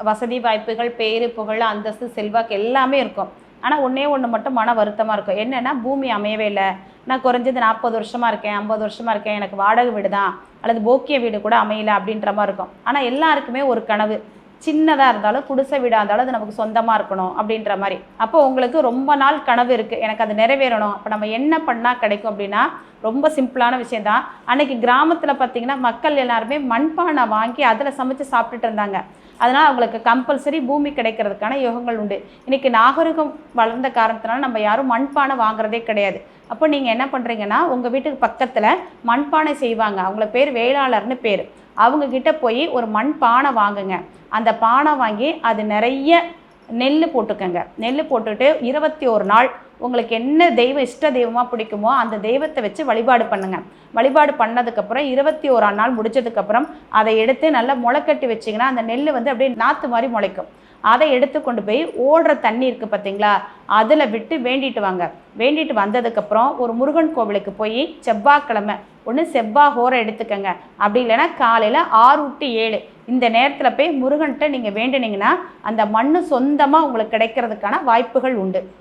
வசதி வாய்ப்புகள், பேரு, புகழ், அந்தஸ்து, செல்வாக்கு எல்லாமே இருக்கும். ஆனால் ஒன்றே ஒன்று மட்டும் மன வருத்தமாக இருக்கும். என்னென்னா பூமி அமையவே இல்லை. நான் குறைஞ்சது 40 வருஷமாக இருக்கேன், 50 வருஷமாக இருக்கேன், எனக்கு வாடகை வீடு தான் அல்லது போக்கிய வீடு கூட அமையலை அப்படின்ற மாதிரி இருக்கும். ஆனால் எல்லாருக்குமே ஒரு கனவு, சின்னதாக இருந்தாலும் குடிசை வீடாக இருந்தாலும் அது நமக்கு சொந்தமாக இருக்கணும் அப்படின்ற மாதிரி. அப்போ உங்களுக்கு ரொம்ப நாள் கனவு இருக்குது, எனக்கு அது நிறைவேறணும். அப்போ நம்ம என்ன பண்ணால் கிடைக்கும் அப்படின்னா, ரொம்ப சிம்பிளான விஷயந்தான். அன்றைக்கி கிராமத்தில் பார்த்திங்கன்னா மக்கள் எல்லாருமே மண்பானை வாங்கி அதில் சமைச்சு சாப்பிட்டுட்டு இருந்தாங்க. அதனால் அவங்களுக்கு கம்பல்சரி பூமி கிடைக்கிறதுக்கான யோகங்கள் உண்டு. இன்றைக்கி நாகரிகம் வளர்ந்த காரணத்தினால நம்ம யாரும் மண்பானை வாங்குறதே கிடையாது. அப்போ நீங்கள் என்ன பண்ணுறீங்கன்னா, உங்கள் வீட்டுக்கு பக்கத்தில் மண்பானை செய்வாங்க, அவங்கள பேர் வேளாளர்னு பேர். அவங்கக்கிட்ட போய் ஒரு மண் பானை வாங்குங்க. அந்த பானை வாங்கி அது நிறைய நெல் போட்டுக்கங்க. நெல் போட்டுட்டு 21 நாள் உங்களுக்கு என்ன தெய்வம் இஷ்ட தெய்வமாக பிடிக்குமோ அந்த தெய்வத்தை வச்சு வழிபாடு பண்ணுங்கள். வழிபாடு பண்ணதுக்கப்புறம் 21ஆம் நாள் முடிச்சதுக்கப்புறம் அதை எடுத்து நல்லா முளைக்கட்டி வச்சிங்கன்னா அந்த நெல் வந்து அப்படியே நாற்று மாதிரி முளைக்கும். அதை எடுத்து கொண்டு போய் ஓடுற தண்ணி இருக்குது பார்த்தீங்களா, அதில் விட்டு வேண்டிட்டு வாங்க. வேண்டிட்டு வந்ததுக்கப்புறம் ஒரு முருகன் கோவிலுக்கு போய் செவ்வாய்க்கிழமை ஒன்று செவ்வாய் ஹோரை எடுத்துக்கங்க. அப்படி இல்லைன்னா காலையில் 6 to 7 இந்த நேரத்தில் போய் முருகன்கிட்ட நீங்கள் வேண்டினீங்கன்னா அந்த மண் சொந்தமாக உங்களுக்கு கிடைக்கிறதுக்கான வாய்ப்புகள் உண்டு.